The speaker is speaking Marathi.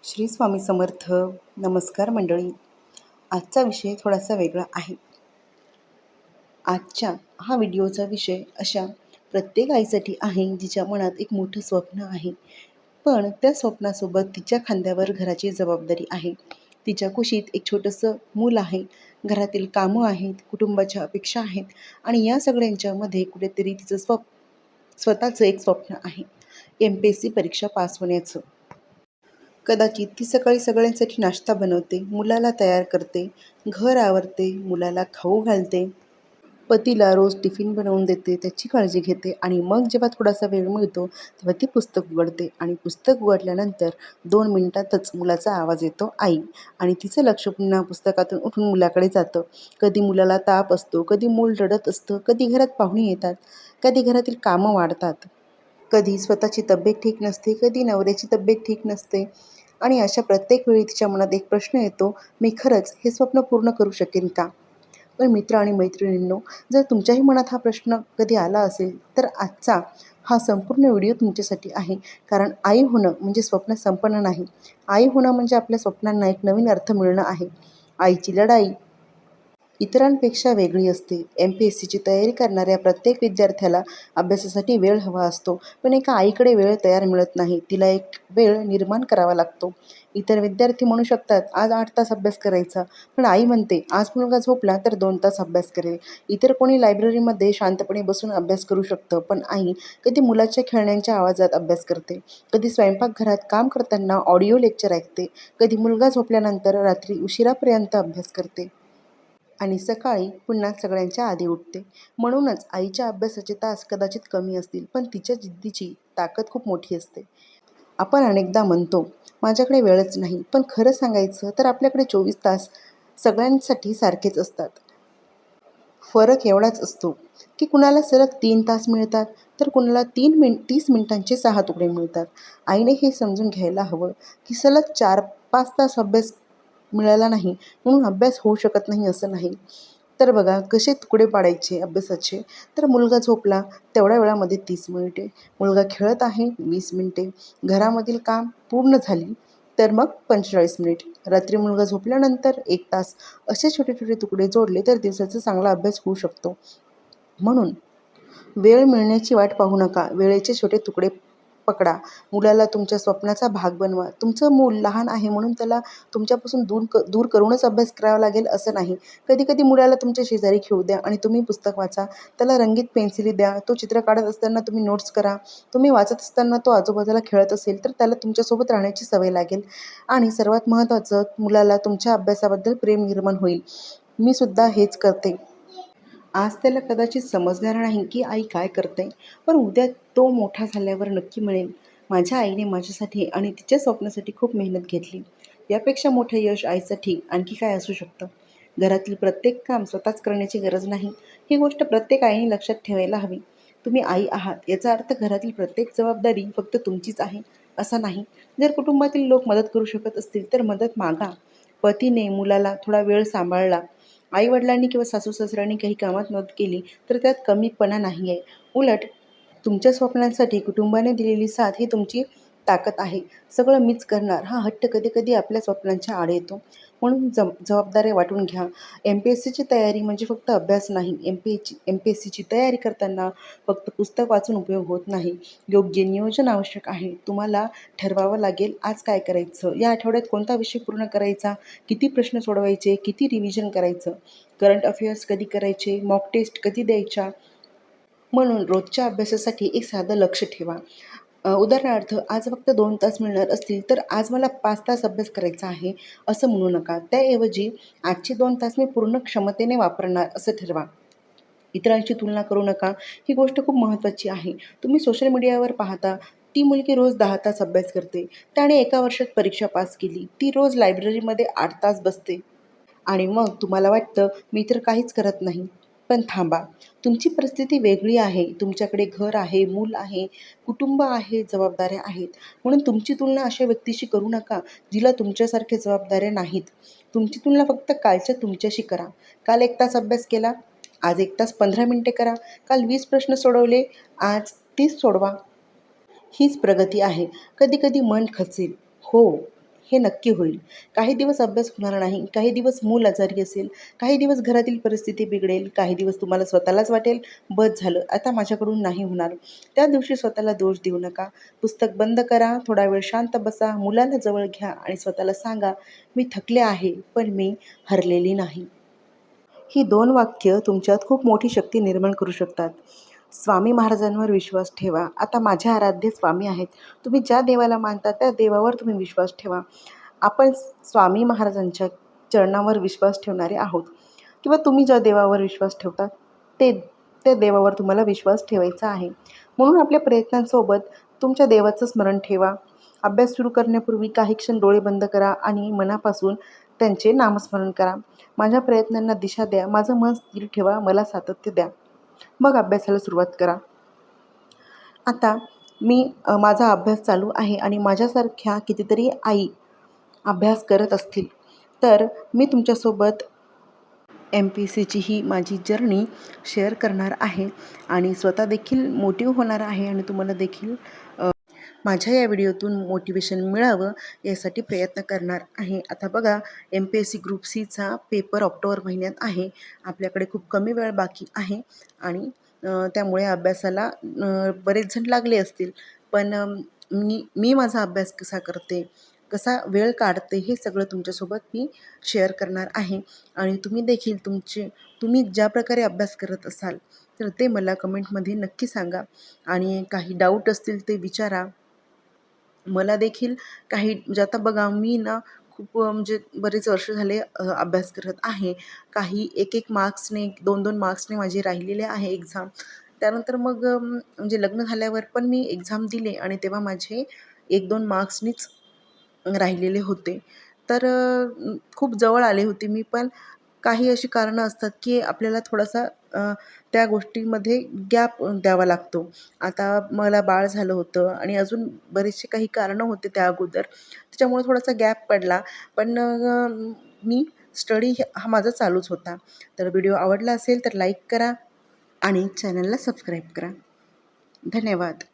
श्री स्वामी समर्थ. नमस्कार मंडळी. आजचा विषय थोडासा वेगळा आहे. आजच्या हा व्हिडिओचा विषय अशा प्रत्येक आईसाठी आहे जिच्या मनात एक मोठं स्वप्न आहे, पण त्या स्वप्नासोबत तिच्या खांद्यावर घराची जबाबदारी आहे. तिच्या कुशीत एक छोटंसं मूल आहे, घरातील कामं आहेत, कुटुंबाच्या अपेक्षा आहेत आणि या सगळ्यांच्यामध्ये कुठेतरी तिचं स्वतःचं एक स्वप्न आहे, MPSC परीक्षा पास होण्याचं. कदाचित ती सकाळी सगळ्यांसाठी नाश्ता बनवते, मुलाला तयार करते, घर आवरते, मुलाला खाऊ घालते, पतीला रोज टिफिन बनवून देते, त्याची काळजी घेते आणि मग जेव्हा थोडासा वेळ मिळतो तेव्हा ती पुस्तक उघडते आणि पुस्तक उघडल्यानंतर 2 मिनिटातच मुलाचा आवाज येतो, आई, आणि तिचं लक्ष पुन्हा पुस्तकातून उठून मुलाकडे जातं. कधी मुलाला ताप असतो, कधी मूल रडत असतं, कधी घरात पाहुणे येतात, कधी घरातील कामं वाढतात, कधी स्वतःची तब्येत ठीक नसते, कधी नवऱ्याची तब्येत ठीक नसते आणि अशा प्रत्येक वेळी तिच्या मनात एक प्रश्न येतो, मी खरंच हे स्वप्न पूर्ण करू शकेन का? पण मित्र आणि मैत्रिणींनो, जर तुमच्याही मनात हा प्रश्न कधी आला असेल तर आजचा हा संपूर्ण व्हिडिओ तुमच्यासाठी आहे. कारण आई होणं म्हणजे स्वप्न संपन्न नाही. आई होणं म्हणजे आपल्या स्वप्नांना एक नवीन अर्थ मिळणं आहे. आईची लढाई इतरांपेक्षा वेगळी असते. MPSCची तयारी करणाऱ्या प्रत्येक विद्यार्थ्याला अभ्यासासाठी वेळ हवा असतो, पण एका आईकडे वेळ तयार मिळत नाही. तिला एक वेळ निर्माण करावा लागतो. इतर विद्यार्थी म्हणू शकतात, आज 8 तास अभ्यास करायचा, पण आई म्हणते, आज मुलगा झोपला तर 2 तास अभ्यास करेल. इतर कोणी लायब्ररीमध्ये शांतपणे बसून अभ्यास करू शकतं, पण आई कधी मुलाच्या खेळण्यांच्या आवाजात अभ्यास करते, कधी स्वयंपाकघरात काम करताना ऑडिओ लेक्चर ऐकते, कधी मुलगा झोपल्यानंतर रात्री उशिरापर्यंत अभ्यास करते आणि सकाळी पुन्हा सगळ्यांच्या आधी उठते. म्हणूनच आईच्या अभ्यासाचे तास कदाचित कमी असतील, पण तिच्या जिद्दीची ताकद खूप मोठी असते. आपण अनेकदा म्हणतो, माझ्याकडे वेळच नाही, पण खरं सांगायचं तर आपल्याकडे 24 तास सगळ्यांसाठी सारखेच असतात. फरक एवढाच असतो की कुणाला सलग 3 तास मिळतात, तर कुणाला 30 मिनिटांचे 6 तुकडे मिळतात. आईने हे समजून घ्यायला हवं की सलग 4-5 तास अभ्यास मिळाला नाही म्हणून अभ्यास होऊ शकत नाही असं नाही. तर बघा कसे तुकडे पाडायचे अभ्यासाचे. तर मुलगा झोपला तेवढ्या वेळामध्ये 30 मिनिटे, मुलगा खेळत आहे 20 मिनिटे, घरामधील काम पूर्ण झाली तर मग 45 मिनिट, रात्री मुलगा झोपल्यानंतर 1 तास, असे छोटे छोटे तुकडे जोडले तर दिवसाचा चांगला अभ्यास होऊ शकतो. म्हणून वेळ मिळण्याची वाट पाहू नका, वेळेचे छोटे तुकडे पकडा. मुलाला तुमच्या स्वप्नाचा भाग बनवा. तुमचं मूल लहान आहे म्हणून त्याला तुमच्यापासून दूर करूनच अभ्यास करावा लागेल असं नाही. कधी कधी मुलाला तुमच्या शेजारी खेळू द्या आणि तुम्ही पुस्तक वाचा. त्याला रंगीत पेन्सिली द्या. तो चित्र काढत असताना तुम्ही नोट्स करा. तुम्ही वाचत असताना तो आजूबाजूला खेळत असेल तर त्याला तुमच्यासोबत राहण्याची सवय लागेल आणि सर्वात महत्त्वाचं, मुलाला तुमच्या अभ्यासाबद्दल प्रेम निर्माण होईल. मी सुद्धा हेच करते. आज त्याला कदाचित समजणार नाही की आई काय करते, पण उद्या तो मोठा झाल्यावर नक्की मिळेल, माझ्या आईने माझ्यासाठी आणि तिच्या स्वप्नासाठी खूप मेहनत घेतली. यापेक्षा मोठं यश आईसाठी आणखी काय असू शकतं? घरातील प्रत्येक काम स्वतःच करण्याची गरज नाही, ही गोष्ट प्रत्येक आईने लक्षात ठेवायला हवी. तुम्ही आई आहात याचा अर्थ घरातील प्रत्येक जबाबदारी फक्त तुमचीच आहे असं नाही. जर कुटुंबातील लोक मदत करू शकत असतील तर मदत मागा. पतीने मुलाला थोडा वेळ सांभाळला, आई-वडिलांनी किंवा सासू-सासऱ्यांनी काही कामात मदत केली तर त्यात कमीपणा नाही आहे. उलट तुमच्या स्वप्नांसाठी कुटुंबाने दिलेली साथ ही तुमची ताकद आहे. सगळं मीच करणार हा हट्ट कधी-कधी आपल्या स्वप्नांच्या आड येतो. म्हणून जबाबदाऱ्या वाटून घ्या. MPSCची तयारी म्हणजे फक्त अभ्यास नाही. MPSCची तयारी करताना फक्त पुस्तक वाचून उपयोग होत नाही. योग्य नियोजन आवश्यक आहे. तुम्हाला ठरवावं लागेल आज काय करायचं, या आठवड्यात कोणता विषय पूर्ण करायचा, किती प्रश्न सोडवायचे, किती रिव्हिजन करायचं, करंट अफेअर्स कधी करायचे, मॉक टेस्ट कधी द्यायच्या. म्हणून रोजच्या अभ्यासासाठी एक साधं लक्ष ठेवा. उदाहरणार्थ, आज फक्त 2 तास मिळणार असतील तर आज मला 5 तास अभ्यास करायचा आहे असं म्हणू नका. त्याऐवजी आजचे 2 तास मी पूर्ण क्षमतेने वापरणार असं ठरवा. इतरांशी तुलना करू नका, ही गोष्ट खूप महत्त्वाची आहे. तुम्ही सोशल मीडियावर पाहता, ती मुलगी रोज 10 तास अभ्यास करते, त्याने एका वर्षात परीक्षा पास केली, ती रोज लायब्ररीमध्ये 8 तास बसते आणि मग तुम्हाला वाटतं मी तर काहीच करत नाही. पण थांबा, तुमची परिस्थिती वेगळी आहे. तुमच्याकडे घर आहे, मूल आहे, कुटुंब आहे, जबाबदाऱ्या आहेत. म्हणून तुमची तुलना अशा व्यक्तीशी करू नका जिला तुमच्यासारख्या जबाबदाऱ्या नाहीत. तुमची तुलना फक्त कालच्या तुमच्याशी करा. काल 1 तास अभ्यास केला, आज 1 तास 15 मिनिटे करा. काल 20 प्रश्न सोडवले, आज 30 सोडवा. हीच प्रगती आहे. कधी कधी मन खचेल, हो, हे नक्की होईल. काही दिवस अभ्यास होणार नाही, काही दिवस मूल आजारी असेल, काही दिवस घरातील परिस्थिती बिघडेल, काही दिवस तुम्हाला स्वतःलाच वाटेल, बस झालं, आता माझ्याकडून नाही होणार. त्या दिवशी स्वतःला दोष देऊ नका. पुस्तक बंद करा, थोडा वेळ शांत बसा, मुलाला जवळ घ्या आणि स्वतःला सांगा, मी थकले आहे, पण मी हरलेली नाही. ही 2 वाक्य तुमच्यात खूप मोठी शक्ती निर्माण करू शकतात. स्वामी महाराजांवर विश्वास ठेवा. आता माझे आराध्य स्वामी आहेत. तुम्ही ज्या देवाला मानता त्या देवावर तुम्ही विश्वास ठेवा. आपण स्वामी महाराजांच्या चरणावर विश्वास ठेवणारे आहोत किंवा तुम्ही ज्या देवावर विश्वास ठेवता ते त्या देवावर तुम्हाला विश्वास ठेवायचा आहे. म्हणून आपल्या प्रयत्नांसोबत तुमच्या देवाचं स्मरण ठेवा. अभ्यास सुरू करण्यापूर्वी काही क्षण डोळे बंद करा आणि मनापासून त्यांचे नामस्मरण करा. माझ्या प्रयत्नांना दिशा द्या, माझं मन स्थिर ठेवा, मला सातत्य द्या. मग अभ्यासाला सुरुवात करा. आता माझा अभ्यास चालू आहे आणि माझ्यासारख्या कितीतरी आई अभ्यास करत असतील, तर मी तुमच्यासोबत MPSCची ही माझी जर्नी शेअर करणार आहे आणि स्वतः देखील मोटिव्ह होणार आहे आणि तुम्हाला देखील माझ्या या व्हिडिओतून मोटिवेशन मिळावं यासाठी प्रयत्न करणार आहे. आता बघा, MPSC ग्रुप सीचा पेपर ऑक्टोबर महिन्यात आहे. आपल्याकडे खूप कमी वेळ बाकी आहे आणि त्यामुळे अभ्यासाला बरेच जण लागले असतील. पण मी माझा अभ्यास कसा करते, कसा वेळ काढते हे सगळं तुमच्यासोबत मी शेअर करणार आहे आणि तुम्ही देखील तुम्ही ज्या प्रकारे अभ्यास करत असाल तर ते मला कमेंटमध्ये नक्की सांगा आणि काही डाऊट असतील ते विचारा. मला देखील काही म्हणजे आता बघा, मी ना खूप म्हणजे बरेच वर्ष झाले अभ्यास करत आहे. काही एक मार्क्सने 2-2 मार्क्सने माझे राहिलेले आहे एक्झाम. त्यानंतर मग म्हणजे लग्न झाल्यावर पण मी एक्झाम दिले आणि तेव्हा माझे 1-2 मार्क्सनीच राहिलेले होते. तर खूप जवळ आले होते मी, पण काही अशी कारणं असतात की आपल्याला थोडासा त्या गोष्टीमध्ये गॅप द्यावा लागतो. आता मला बाळ झालं होतं आणि अजून बरेचसे काही कारणं होते त्या अगोदर, त्याच्यामुळे थोडासा गॅप पडला. पण मी स्टडी हा माझा चालूच होता. तर व्हिडिओ आवडला असेल तर लाईक करा आणि चॅनलला सबस्क्राईब करा. धन्यवाद.